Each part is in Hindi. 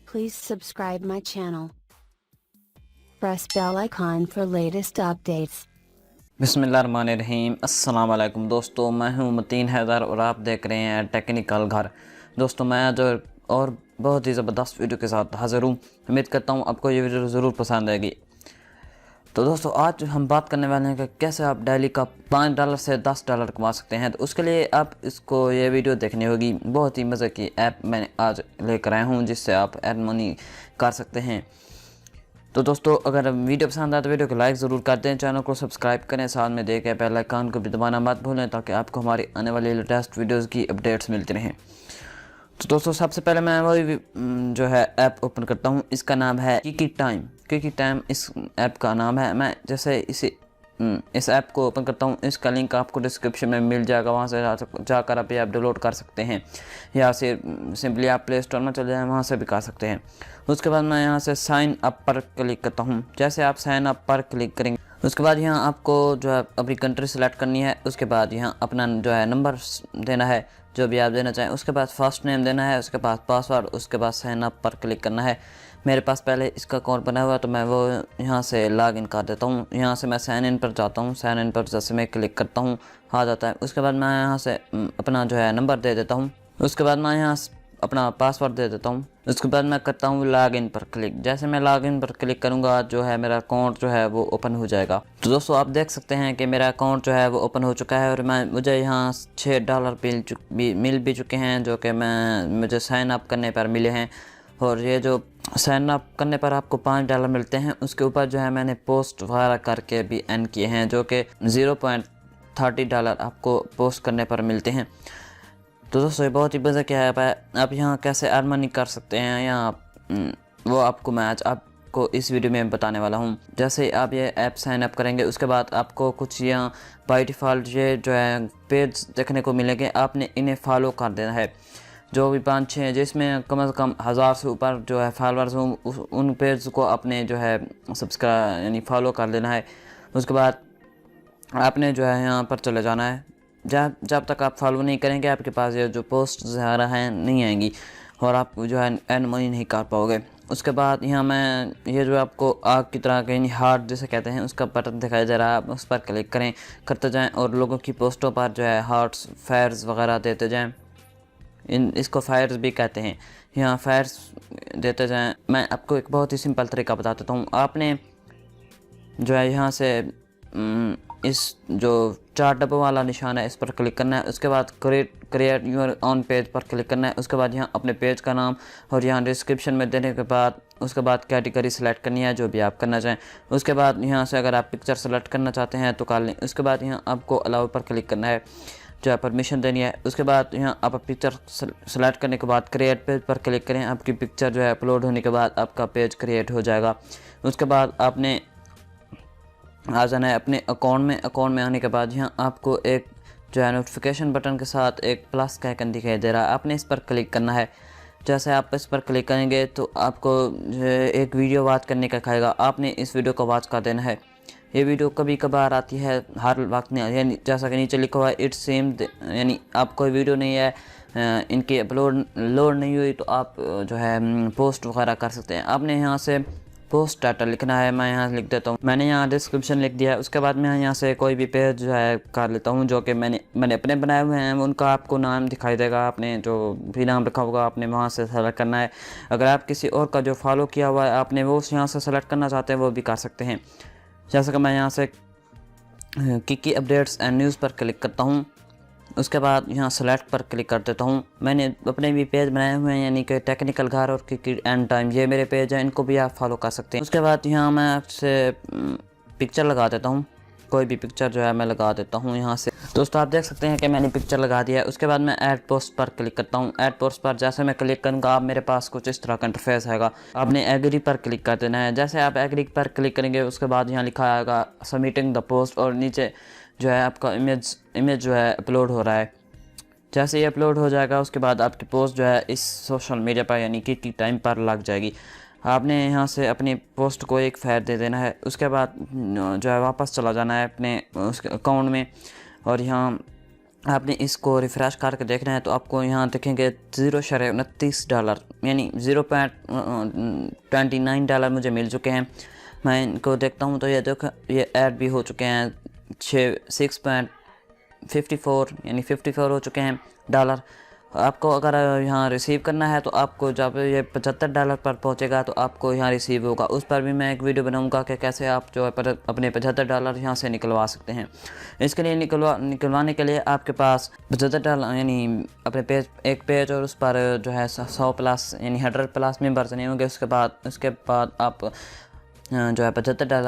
Please subscribe my channel. Press bell icon for latest updates. बिस्मिल्लाहिर्रहमानिर्रहीम। अस्सलाम वालेकुम दोस्तों, मैं हूं मतीन हैदर और आप देख रहे हैं टेक्निकल घर। दोस्तों मैं आज और बहुत ही ज़बरदस्त वीडियो के साथ हाज़िर हूं। उम्मीद करता हूं आपको ये वीडियो ज़रूर पसंद आएगी। तो दोस्तों आज हम बात करने वाले हैं कि कैसे आप डेली का $5 से $10 कमा सकते हैं। तो उसके लिए आप इसको ये वीडियो देखनी होगी। बहुत ही मज़े की ऐप मैंने आज लेकर आया हूँ जिससे आप अर्न मनी कर सकते हैं। तो दोस्तों अगर वीडियो पसंद आए तो वीडियो को लाइक ज़रूर कर दें, चैनल को सब्सक्राइब करें, साथ में देखें बेल आइकन को भी दबाना मत भूलें ताकि आपको हमारी आने वाली लेटेस्ट वीडियोस की अपडेट्स मिलती रहें। तो दोस्तों सबसे पहले मैं वही जो है ऐप ओपन करता हूँ। इसका नाम है क्विकी टाइम इस ऐप का नाम है। मैं जैसे इस ऐप को ओपन करता हूँ, इसका लिंक आपको डिस्क्रिप्शन में मिल जाएगा, वहाँ से जाकर आप ये ऐप डाउनलोड कर सकते हैं या सिंपली आप प्ले स्टोर में चले जाएँ, वहाँ से भी कर सकते हैं। उसके बाद मैं यहाँ से साइन अप पर क्लिक करता हूँ। जैसे आप साइन अप पर क्लिक करेंगे उसके बाद यहाँ आपको जो है अपनी कंट्री सेलेक्ट करनी है। उसके बाद यहाँ अपना जो है नंबर देना है जो भी आप देना चाहें। उसके बाद फर्स्ट नेम देना है, उसके बाद पासवर्ड, उसके बाद साइन अप पर क्लिक करना है। मेरे पास पहले इसका अकाउंट बना हुआ है तो मैं वो यहाँ से लॉग इन कर देता हूँ। यहाँ से मैं साइन इन पर जाता हूँ। साइन इन पर जैसे मैं क्लिक करता हूँ आ जाता है। उसके बाद मैं यहाँ से अपना जो है नंबर दे देता हूँ। उसके बाद मैं यहाँ अपना पासवर्ड दे देता हूँ। उसके बाद मैं करता हूँ लॉग इन पर क्लिक। जैसे मैं लॉग इन पर क्लिक करूँगा जो है मेरा अकाउंट जो है वो ओपन हो जाएगा। तो दोस्तों आप देख सकते हैं कि मेरा अकाउंट जो है वो ओपन हो चुका है और मुझे यहाँ $6 मिल भी चुके हैं जो कि मुझे साइन अप करने पर मिले हैं। और ये जो साइन अप करने पर आपको $5 मिलते हैं, उसके ऊपर जो है मैंने पोस्ट वगैरह करके भी अर्न किए हैं जो कि $0.30 आपको पोस्ट करने पर मिलते हैं। तो दोस्तों ये बहुत ही मज़े की ऐप है। आप यहाँ कैसे अर्न मनी कर सकते हैं यहाँ वो आपको मैं आज आपको इस वीडियो में बताने वाला हूँ। जैसे आप ये ऐप साइन अप करेंगे उसके बाद आपको कुछ यहाँ बाय डिफ़ॉल्ट ये जो है पेज देखने को मिलेंगे। आपने इन्हें फॉलो कर देना है, जो भी 5-6 हैं जिसमें कम से कम 1000 से ऊपर जो है फॉलोअर्स हों उन पेज को आपने जो है सब्सक्राइब यानी फॉलो कर लेना है। उसके बाद आपने जो है यहाँ पर चले जाना है। जब तक आप फॉलो नहीं करेंगे आपके पास ये जो पोस्ट ज़्यादा हैं नहीं आएंगी और आप जो है अर्न मनी नहीं कर पाओगे। उसके बाद यहाँ मैं ये जो आपको आग की तरह कहीं हार्ट जैसे कहते हैं उसका बटन दिखाई दे रहा है, आप उस पर क्लिक करें करते जाएं और लोगों की पोस्टों पर जो है हार्ट्स फायर्स वगैरह देते जाएं। इसको फायर्स भी कहते हैं। यहाँ फायर्स देते जाएं। मैं आपको एक बहुत ही सिंपल तरीका बता देता हूँ। आपने जो है यहाँ से इस जो 4 डब्बों वाला निशान है इस पर क्लिक करना है। उसके बाद क्रिएट यूर ऑन पेज पर क्लिक करना है। उसके बाद यहाँ अपने पेज का नाम और यहाँ डिस्क्रिप्शन में देने के बाद उसके बाद कैटेगरी सेलेक्ट करनी है जो भी आप करना चाहें। उसके बाद यहाँ से अगर आप पिक्चर सेलेक्ट करना चाहते हैं तो कर लें। उसके बाद यहाँ आपको अलाउ पर क्लिक करना है, जो है परमिशन देनी है। उसके बाद यहाँ आप पिक्चर सेलेक्ट करने के बाद क्रिएट पेज पर क्लिक करें। आपकी पिक्चर जो है अपलोड होने के बाद आपका पेज क्रिएट हो जाएगा। उसके बाद आपने आ जाना है अपने अकाउंट में आने के बाद यहाँ आपको एक जो है नोटिफिकेशन बटन के साथ एक प्लस का आइकन दिखाई दे रहा है, आपने इस पर क्लिक करना है। जैसे आप इस पर क्लिक करेंगे तो आपको एक वीडियो वॉच करने का खाएगा, आपने इस वीडियो को वॉच कर देना है। ये वीडियो कभी कभार आती है, हर वक्त नहीं, यानी जैसा कि नीचे लिखा हुआ है इट्स सेम, यानी आप कोई वीडियो नहीं है इनकी लोड नहीं हुई तो आप जो है पोस्ट वगैरह कर सकते हैं। आपने यहाँ से पोस्ट टाइटल लिखना है। मैं यहाँ लिख देता हूँ, मैंने यहाँ डिस्क्रिप्शन लिख दिया है। उसके बाद मैं यहाँ से कोई भी पेज जो है कर लेता हूँ जो कि मैंने अपने बनाए हुए हैं, उनका आपको नाम दिखाई देगा। आपने जो भी नाम रखा होगा आपने वहाँ से सेलेक्ट करना है। अगर आप किसी और का जो फॉलो किया हुआ है आपने वो यहाँ से सेलेक्ट करना चाहते हैं वो भी कर सकते हैं। जैसे कि मैं यहाँ से क्विकी अपडेट्स एंड न्यूज़ पर क्लिक करता हूँ। उसके बाद यहाँ सेलेक्ट पर क्लिक कर देता हूँ। मैंने अपने भी पेज बनाए हुए हैं यानी कि टेक्निकल घर और क्विकी एंड टाइम, ये मेरे पेज हैं, इनको भी आप फॉलो कर सकते हैं। उसके बाद यहाँ मैं आपसे पिक्चर लगा देता हूँ, कोई भी पिक्चर जो है मैं लगा देता हूँ यहाँ से। दोस्तों आप देख सकते हैं कि मैंने पिक्चर लगा दिया है। उसके बाद मैं ऐड पोस्ट पर क्लिक करता हूँ। ऐड पोस्ट पर जैसे मैं क्लिक करूँगा आप मेरे पास कुछ इस तरह का इंटरफेस आएगा। आपने एग्री पर क्लिक कर देना है। जैसे आप एग्री पर क्लिक करेंगे उसके बाद यहाँ लिखा आएगा सबमिटिंग द पोस्ट और नीचे जो है आपका इमेज जो है अपलोड हो रहा है। जैसे ये अपलोड हो जाएगा उसके बाद आपकी पोस्ट जो है इस सोशल मीडिया पर यानी कि टाइम पर लग जाएगी। आपने यहाँ से अपनी पोस्ट को एक फायर दे देना है। उसके बाद जो है वापस चला जाना है अपने उसके अकाउंट में और यहाँ आपने इसको रिफ़्रेश करके देखना है तो आपको यहाँ देखेंगे $0.29 यानी $0.29 मुझे मिल चुके हैं। मैं इनको देखता हूँ तो ये देखो ये ऐड भी हो चुके हैं 6.54 यानी 54 हो चुके हैं डॉलर। आपको अगर यहाँ रिसीव करना है तो आपको जब ये $75 पर पहुँचेगा तो आपको यहाँ रिसीव होगा। उस पर भी मैं एक वीडियो बनाऊंगा कि कैसे आप जो है अपने $75 यहाँ से निकलवा सकते हैं। इसके लिए निकलवाने के लिए आपके पास $75 यानी अपने पेज एक पेज और उस पर जो है 100 प्लस यानी 100+ मेंबर्स नहीं होंगे। उसके बाद आप जो है $75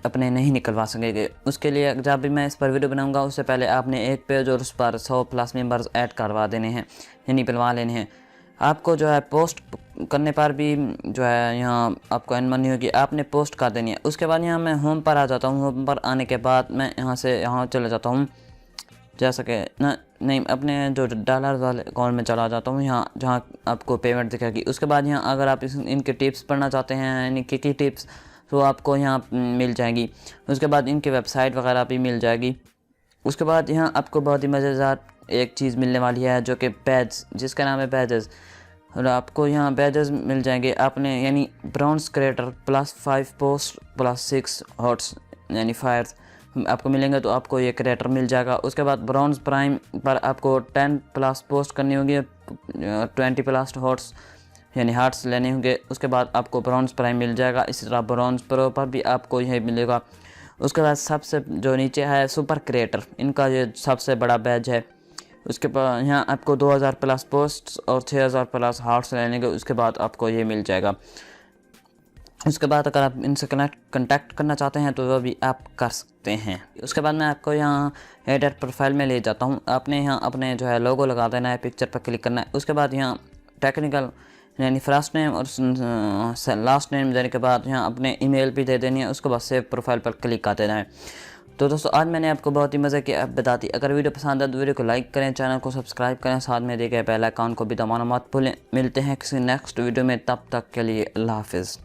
अपने नहीं निकलवा सकेंगे। उसके लिए जब भी मैं इस पर वीडियो बनाऊंगा उससे पहले आपने एक पेज और उस पर 100+ मेंबर्स ऐड करवा देने हैं यानी बनवा लेने हैं। आपको जो है पोस्ट करने पर भी जो है यहाँ आपको एन मनी होगी, आपने पोस्ट कर देनी है। उसके बाद यहाँ मैं होम पर आ जाता हूँ। होम पर आने के बाद मैं यहाँ से यहाँ चले जाता हूँ, जैसा कि नहीं अपने जो डॉलर वाले अकाउंट में चला जाता हूँ यहाँ जहाँ आपको पेमेंट दिखेगी। उसके बाद यहाँ अगर आप इनके टिप्स पढ़ना चाहते हैं यानी की टिप्स तो आपको यहाँ मिल जाएगी। उसके बाद इनकी वेबसाइट वगैरह भी मिल जाएगी। उसके बाद यहाँ आपको बहुत ही मज़ेदार एक चीज़ मिलने वाली है जो कि बैज, जिसका नाम है बैजेस। और आपको यहाँ बैजेस मिल जाएंगे आपने यानी ब्रॉन्ज क्रिएटर +5 पोस्ट +6 हॉट्स यानी फायर्स आपको मिलेंगे तो आपको ये क्रिएटर मिल जाएगा। उसके बाद ब्रॉन्ज प्राइम पर आपको 10+ पोस्ट करनी होगी, 20+ हॉट्स यानी हार्ट्स लेने होंगे। उसके बाद आपको ब्रॉन्ज प्राइम मिल जाएगा। इसी तरह ब्रॉन्ज प्रो पर भी आपको यही मिलेगा। उसके बाद सबसे जो नीचे है सुपर क्रिएटर, इनका ये सबसे बड़ा बैज है। उसके बाद यहाँ आपको 2000+ पोस्ट और 6000+ हार्ट्स लेने के उसके बाद आपको ये मिल जाएगा। उसके बाद अगर आप इनसे कनेक्ट करना चाहते हैं तो वह भी आप कर सकते हैं। उसके बाद मैं आपको यहाँ एडिट प्रोफाइल में ले जाता हूँ। आपने यहाँ अपने जो है लोगो लगा देना है, पिक्चर पर क्लिक करना है। उसके बाद यहाँ टेक्निकल यानी फर्स्ट नेम और लास्ट नेम देने के बाद यहाँ अपने ईमेल भी दे देनी है। उसके बाद सेव प्रोफाइल पर क्लिक कर देना है। तो दोस्तों आज मैंने आपको बहुत ही मज़े की ऐप बता दी। अगर वीडियो पसंद है तो वीडियो को लाइक करें, चैनल को सब्सक्राइब करें, साथ में दिए गए बेल आइकन को भी दबाना मत भूलें। मिलते हैं किसी नेक्स्ट वीडियो में, तब तक के लिए अल्लाह हाफिज़।